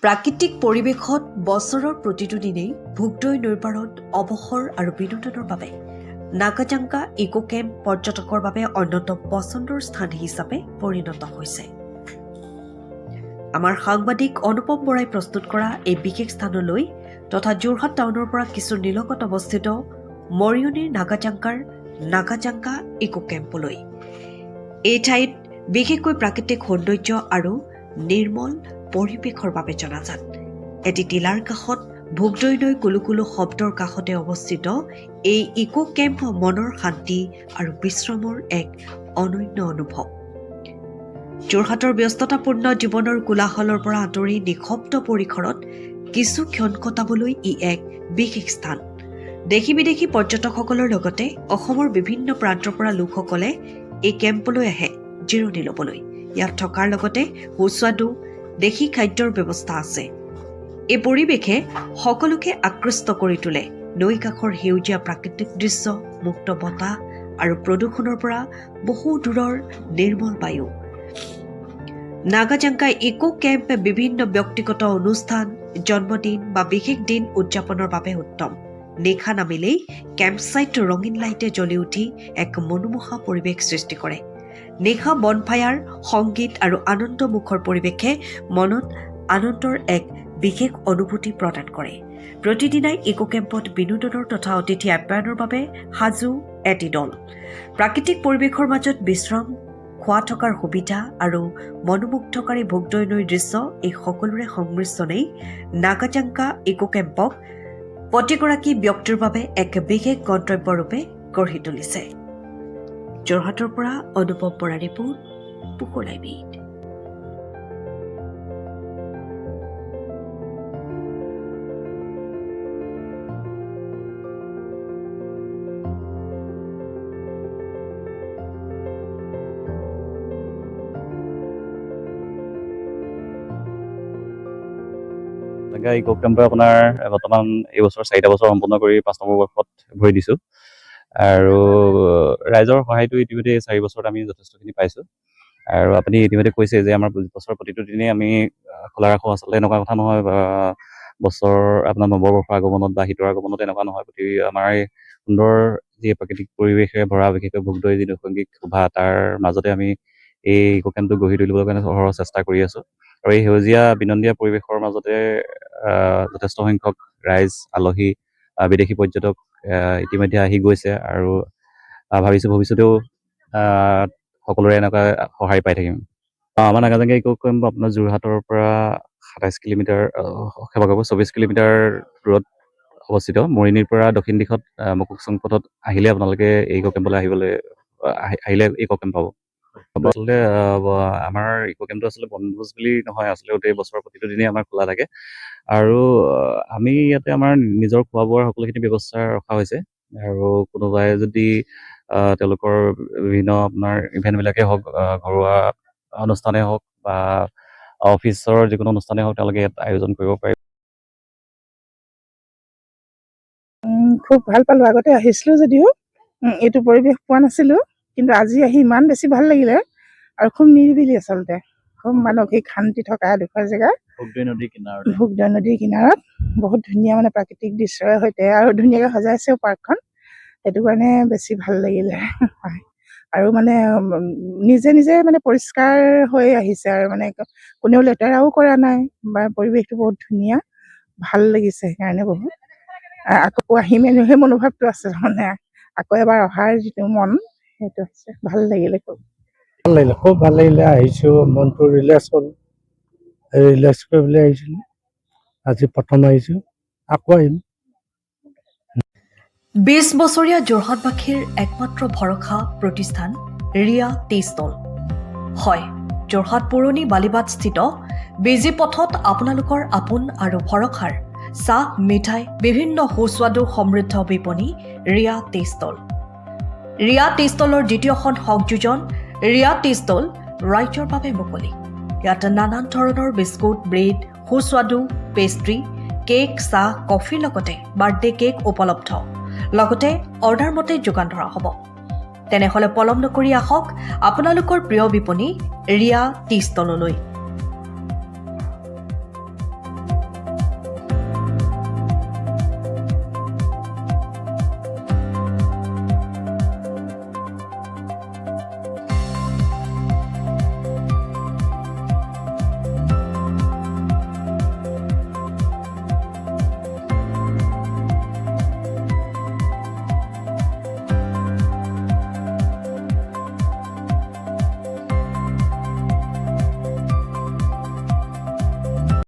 প্ৰাকৃতিক পৰিৱেশত বছৰৰ প্ৰতিটো দিনেই ভোগদৈ নৈৰ পাৰত অৱসৰ আৰু বিনোদনৰ বাবে নাগাজাঙ্গা ইকো কেম্প পৰ্যটকৰ বাবে অন্যতম পছন্দৰ স্থান হিচাপে পৰিণত হৈছে। আমাৰ সাংবাদিক অনুপম বৰাই প্ৰস্তুত কৰা এই বিশেষ স্থানলৈ তথা যোৰহাট টাউনৰ পৰা কিছু নিলগত অৱস্থিত মৰিয়নিৰ নাগাজাঙ্গা ইকো কেম্পলৈ। এই ঠাইত বিশেষকৈ প্ৰাকৃতিক সৌন্দৰ্য আৰু নিৰ্মল পৰিৱেশৰ বাবে জনাজাত। এটি টিলাৰ কাষত ভোগদৈ নৈ কুলুকুলু শব্দৰ কাষতে অৱস্থিত এই ইকো কেম্প মনৰ শান্তি আৰু বিশ্ৰামৰ এক অনন্য অনুভৱ। যোৰহাটৰ ব্যস্ততাপূৰ্ণ জীৱনৰ কোলাহলৰ পৰা আঁতৰি নিঃশব্দ পৰিসৰত কিছু ক্ষণ কটাবলৈ ই এক বিশেষ স্থান। দেশী বিদেশী পৰ্যটকসকলৰ লগতে অসমৰ বিভিন্ন প্ৰান্তৰ পৰা লোকসকলে এই কেম্পলৈ আহে জিৰণি ল'বলৈ। ইয়াত থকাৰ লগতে সুস্বাদু দেশী খাদ্যৰ ব্যৱস্থা আছে। এই পৰিৱেশে সকলোকে আকৃষ্ট কৰি তোলে। নৈ কাষৰ সেউজীয়া প্ৰাকৃতিক দৃশ্য, মুক্ত বতাহ আৰু প্ৰদূষণৰ পৰা বহু দূৰৰ নিৰ্মল বায়ু। নাগাজাঙ্গা ইকো কেম্প বিভিন্ন ব্যক্তিগত অনুষ্ঠান, জন্মদিন বা বিশেষ দিন উদযাপনৰ বাবে উত্তম। নিশা নামিলেই কেম্প ছাইট ৰঙীন লাইটে জ্বলি উঠি এক মনোমোহা পৰিৱেশ সৃষ্টি কৰে। নিশা বনফায়াৰ, সংগীত আৰু আনন্দমুখৰ পৰিৱেশে মনত আনন্দৰ এক বিশেষ অনুভূতি প্ৰদান কৰে। প্ৰতিদিনাই ইকো কেম্পত বিনোদনৰ তথা অতিথি আপ্যায়নৰ বাবে সাজু এটি দল। প্ৰাকৃতিক পৰিৱেশৰ মাজত বিশ্ৰাম, খোৱা থকাৰ সুবিধা আৰু মনোমুগ্ধকাৰী ভোগদৈ নৈৰ দৃশ্য, এই সকলোৰে সংমিশ্ৰণেই নাগাজাঙ্গা ইকো কেম্পক প্ৰতিগৰাকী ব্যক্তিৰ বাবে এক বিশেষ গন্তব্যৰূপে গঢ়ি তুলিছে। যোৰহাটৰ পৰা অনুপম বৰা ৰিপোৰ্ট, পোহৰ লাইভ। ইকো কেম্পে আপোনাৰ বৰ্তমান এইবছৰ 4টা বছৰ সম্পূৰ্ণ কৰি 5 নম্বৰ বৰ্ষত ভৰি দিছোঁ আৰু ৰাইজৰ সহায়টো ইতিমধ্যে 4 বছৰত আমি যথেষ্টখিনি পাইছোঁ। আৰু আপুনি ইতিমধ্যে কৈছে যে আমাৰ বছৰ প্ৰতিটো দিনেই আমি খোলা ৰাখোঁ। আচলতে এনেকুৱা কথা নহয়, বা বছৰ আপোনাৰ নৱবৰ্ষৰ আগমনত বা শীতৰ আগমনত এনেকুৱা নহয়। আমাৰ এই সুন্দৰ যি প্ৰাকৃতিক পৰিৱেশে ভৰা, বিশেষকৈ ভোগদৈ যি নৈসৰ্গিক শোভা, তাৰ মাজতে আমি এই ইকো কেম্পটো গঢ়ি তুলিবৰ কাৰণে অহৰহ চেষ্টা কৰি আছোঁ। আৰু এই সেউজীয়া বিনন্দীয়া পৰিৱেশৰ মাজতে যথেষ্ট সংখ্যক ৰাইজ, আলহী, বিদেশী পৰ্যটক ইতিমধ্যে আহি গৈছে আৰু ভাবিছোঁ ভৱিষ্যতেও সকলোৰে এনেকুৱা সহায় পাই থাকিম। আমাৰ নাগাজাঙ্গা ইকো কেম্প আপোনাৰ যোৰহাটৰ পৰা 27 কিলোমিটাৰ, 24 কিলোমিটাৰ দূৰত অৱস্থিত। মৰিয়নিৰ পৰা দক্ষিণ দিশত মকুকচং পথত আহিলে আপোনালোকে এই ইকো কেম্পলৈ আহিলে ইকো কেম্প পাব। আচলতে আমাৰ ইকো কেম্পটো আচলতে বনভোজ বুলি নহয়, আচলতে গোটেই বছৰৰ প্ৰতিটো দিনেই আমাৰ খোলা থাকে আৰু আমি ইয়াতে আমাৰ নিজৰ খোৱা বোৱাৰ সকলোখিনি ব্যৱস্থা ৰখা হৈছে। আৰু কোনোবাই যদি তেওঁলোকৰ বিভিন্ন আপোনাৰ ইভেণ্টবিলাকেই হওক, ঘৰুৱা অনুষ্ঠানেই হওক বা অফিচৰ যিকোনো অনুষ্ঠানেই হওক, তেওঁলোকে ইয়াত আয়োজন কৰিব পাৰে। খুব ভাল পালোঁ। আগতে আহিছিলোঁ যদিও এইটো পৰিৱেশ পোৱা নাছিলোঁ, কিন্তু আজি আহি ইমান বেছি ভাল লাগিলে আৰু খুব নিৰিবিলি, আচলতে খুব মানসিক শান্তি থকা এডোখৰ জেগা। ভোগদৈ নদীৰ কিনাৰত বহুত ধুনীয়া প্ৰাকৃতিক দৃশ্যৰ সৈতে আৰু ধুনীয়াকৈ সজাইছেও পাৰ্কখন। সেইটো কাৰণে বেছি ভাল লাগিলে। আৰু নিজে নিজে পৰিষ্কাৰ হৈ আহিছে আৰু কোনেও লেতেৰাও কৰা নাই, বা পৰিৱেশটো বহুত ধুনীয়া, ভাল লাগিছে। সেইকাৰণে বহুত আকৌ আহিম সেই মনোভাৱটো আছে। আকৌ এবাৰ অহাৰ যিটো মন, সেইটো আছে। ভাল লাগিলে, খুব ভাল লাগিলে। আহিছোঁ, মনটো ৰিলেক্স হ'ল, ৰিলেক্স কৰিবলৈ আহিছিলোঁ। আজি প্ৰথম আহিছোঁ, আকৌ আহিম। 20 বছৰীয়া যোৰহাটবাসীৰ একমাত্ৰ ভৰসা প্ৰতিষ্ঠান ৰিয়া টি ষ্টল। হয়, যোৰহাট পুৰণি বালিবাট স্থিত বিজি পথত আপোনালোকৰ আপোন আৰু ভৰসাৰ চাহ, মিঠাই, বিভিন্ন সুস্বাদু সমৃদ্ধ বিপণী Riya tea stall. Riya tea ষ্টলৰ দ্বিতীয়খন সংযোজন ৰিয়া টি ষ্টল ৰাইজৰ বাবে মুকলি। ইয়াত নানান ধৰণৰ বিস্কুট, ব্ৰেড, সুস্বাদু পেষ্ট্ৰি, কেক, চাহ, কফিৰ লগতে বাৰ্থডে কেক উপলব্ধ। লগতে অৰ্ডাৰ মতে যোগান ধৰা হ'ব। তেনেহ'লে পলম নকৰি আহক আপোনালোকৰ প্ৰিয় বিপণী ৰিয়া টি ষ্টললৈ।